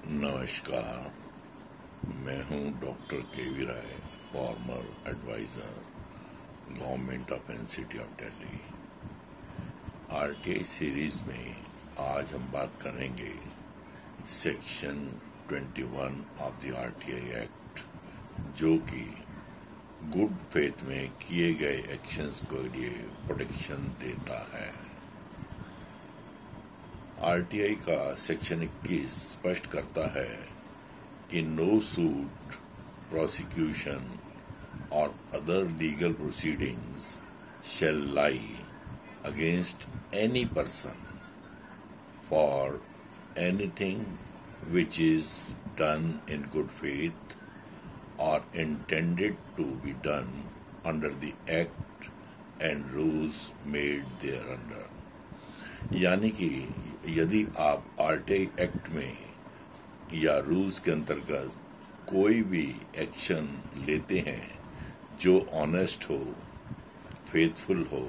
नमस्कार। मैं हूं doctor K V. Rai, former adviser, government of NCT of Delhi. RTI series में आज हम बात करेंगे section 21 of the RTI act, जो कि गुड फेथ में किए गए एक्शंस को लिए प्रोटेक्शन देता है। आरटीआई का सेक्शन 21 स्पष्ट करता है कि नो सूट, प्रोसिक्यूशन और other legal proceedings shall lie against any person for anything which is done in good faith or intended to be done under the act and rules made thereunder। यानी कि यदि आप RTI act में या rules के अंतर्गत कोई भी एक्शन लेते हैं जो ऑनेस्ट हो, फेथफुल हो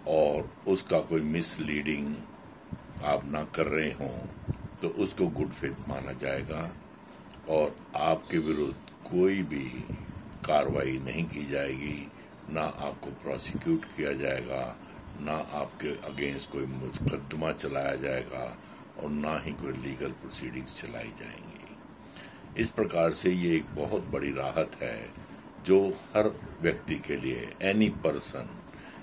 और उसका कोई मिसलीडिंग आप ना कर रहे हों, तो उसको गुड फेथ माना जाएगा और आपके विरुद्ध कोई भी कार्रवाई नहीं की जाएगी, ना आपको प्रोसिक्यूट किया जाएगा, ना आपके अगेंस्ट कोई मुकदमा चलाया जाएगा और ना ही कोई लीगल प्रोसीडिंग्स चलाई जाएंगी। इस प्रकार से ये एक बहुत बड़ी राहत है जो हर व्यक्ति के लिए, any person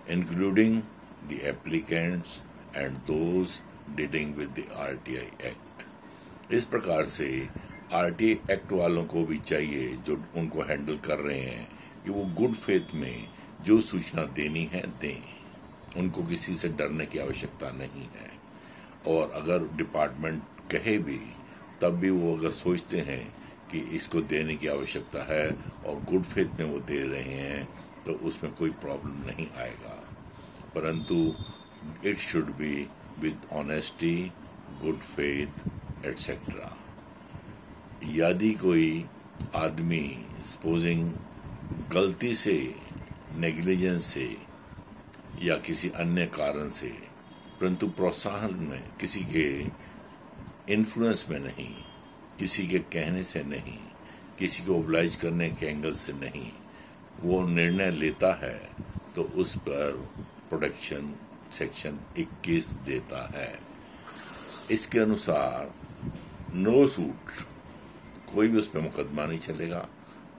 including the applicants and those dealing with the RTI act. इस प्रकार से आरटीआई एक्ट वालों को भी चाहिए, जो उनको हैंडल कर रहे हैं, कि वो गुड फेथ में जो सूचना देनी है दें। उनको किसी से डरने की आवश्यकता नहीं है, और अगर डिपार्टमेंट कहे भी तब भी वो अगर सोचते हैं कि इसको देने की आवश्यकता है और गुड फेथ में वो दे रहे हैं, तो उसमें कोई प्रॉब्लम नहीं आएगा। परंतु it should be with honesty, good faith etcetera. यदि कोई आदमी सपोजिंग गलती से, नेग्लिजेंस से या किसी अन्य कारण से, परंतु प्रोत्साहन में, किसी के इन्फ्लुएंस में नहीं, किसी के कहने से नहीं, किसी को ओब्लाइज करने के एंगल से नहीं, वो निर्णय लेता है, तो उस पर प्रोटेक्शन सेक्शन 21 देता है। इसके अनुसार नो सूट, कोई भी उस पर मुकदमा नहीं चलेगा,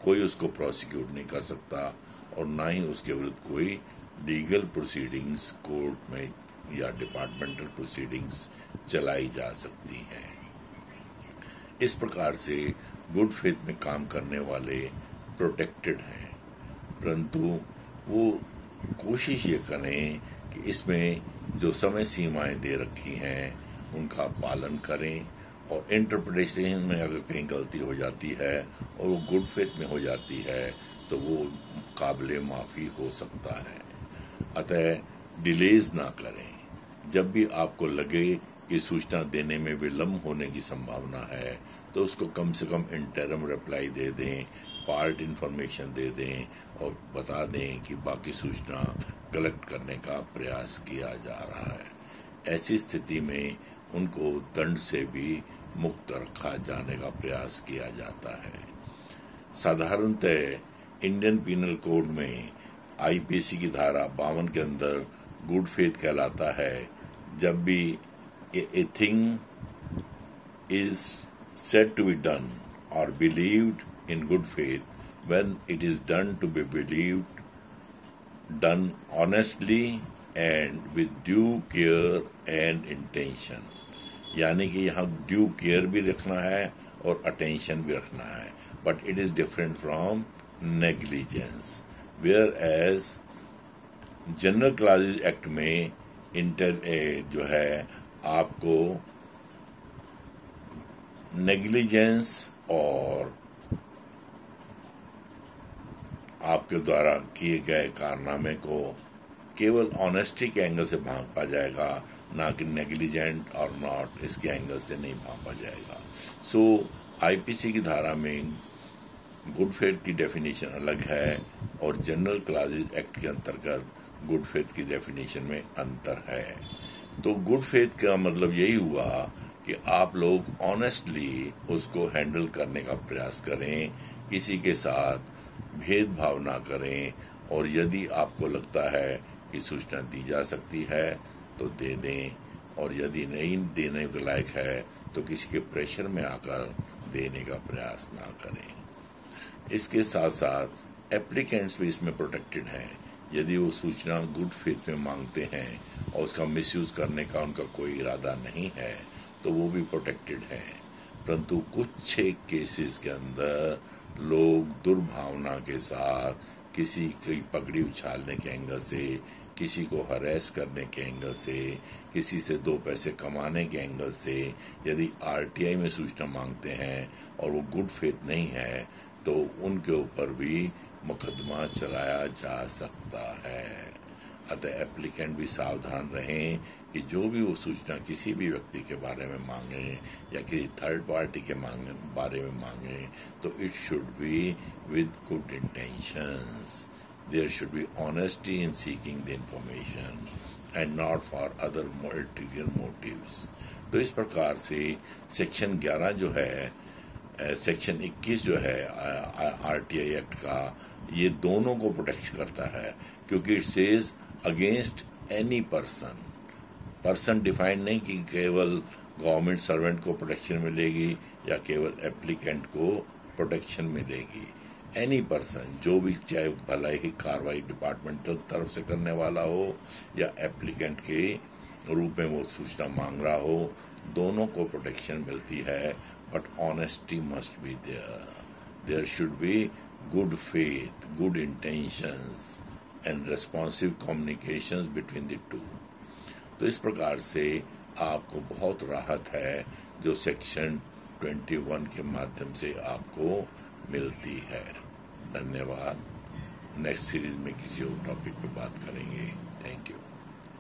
कोई उसको प्रोसिक्यूट नहीं कर सकता और ना ही उसके विरुद्ध कोई लीगल प्रोसीडिंग्स कोर्ट में या डिपार्टमेंटल प्रोसीडिंग्स चलाई जा सकती हैं। इस प्रकार से गुड फेथ में काम करने वाले प्रोटेक्टेड हैं, परंतु वो कोशिश ये करें कि इसमें जो समय सीमाएं दे रखी हैं उनका पालन करें, और इंटरप्रिटेशन में अगर कहीं गलती हो जाती है और वो गुड फेथ में हो जाती है तो वो काबिले माफ़ी हो सकता है। अतः डिलेज ना करें। जब भी आपको लगे कि सूचना देने में विलम्ब होने की संभावना है, तो उसको कम से कम इंटरम रिप्लाई दे दें, पार्ट इन्फॉर्मेशन दे दें और बता दें कि बाकी सूचना कलेक्ट करने का प्रयास किया जा रहा है। ऐसी स्थिति में उनको दंड से भी मुक्त रखा जाने का प्रयास किया जाता है। साधारणतः इंडियन पीनल कोड में आईपीसी की धारा 52 के अंदर गुड फेथ कहलाता है जब भी a thing is said to be done और believed in good faith when it is done to be believed, done honestly and with due care and intention. यानी कि यहाँ ड्यू केयर भी रखना है और अटेंशन भी रखना है, but it is different from negligence. Whereas general clauses act में जो है आपको नेग्लिजेंस और आपके द्वारा किए गए कारनामे को केवल ऑनेस्टी के एंगल से भांपा जाएगा, ना कि नेग्लिजेंट और नॉट इसके एंगल से नहीं भांपा जाएगा। सो आईपीसी की धारा में गुड फेथ की डेफिनेशन अलग है और जनरल क्लासेस एक्ट के अंतर्गत गुड फेथ की डेफिनेशन में अंतर है। तो गुड फेथ का मतलब यही हुआ कि आप लोग ऑनेस्टली उसको हैंडल करने का प्रयास करें, किसी के साथ भेदभाव ना करें, और यदि आपको लगता है कि सूचना दी जा सकती है तो दे दें, और यदि नहीं देने के लायक है तो किसी के प्रेशर में आकर देने का प्रयास ना करें। इसके साथ साथ एप्लीकेंट्स भी इसमें प्रोटेक्टेड हैं। यदि वो सूचना गुड फेथ में मांगते हैं और उसका मिसयूज करने का उनका कोई इरादा नहीं है तो वो भी प्रोटेक्टेड है। परंतु कुछ एक केसेस के अंदर लोग दुर्भावना के साथ किसी की पगड़ी उछालने के एंगल से, किसी को हरेस करने के एंगल से, किसी से दो पैसे कमाने के एंगल से यदि आरटीआई में सूचना मांगते हैं और वो गुड फेथ नहीं है तो उनके ऊपर भी मुकदमा चलाया जा सकता है। अतः एप्लीकेंट भी सावधान रहें कि जो भी वो सूचना किसी भी व्यक्ति के बारे में मांगे या किसी थर्ड पार्टी के बारे में मांगे तो it should be with good intentions. There should be honesty in seeking the information and not for other ulterior motives. तो इस प्रकार से सेक्शन 11 जो है, सेक्शन 21 जो है आरटीआई एक्ट का, ये दोनों को प्रोटेक्ट करता है, क्योंकि it says against any person define नहीं कि केवल गवर्नमेंट सर्वेंट को प्रोटेक्शन मिलेगी या केवल एप्लीकेंट को प्रोटेक्शन मिलेगी। एनी पर्सन, जो भी, चाहे भलाई की कार्रवाई डिपार्टमेंटल तरफ से करने वाला हो या एप्लीकेंट के रूप में वो सूचना मांग रहा हो, दोनों को प्रोटेक्शन मिलती है। But honesty must be there should be good faith, good intentions and responsive communications between the two. तो इस प्रकार से आपको बहुत राहत है जो सेक्शन 21 के माध्यम से आपको मिलती है। धन्यवाद। नेक्स्ट सीरीज में किसी और टॉपिक पे बात करेंगे। Thank you.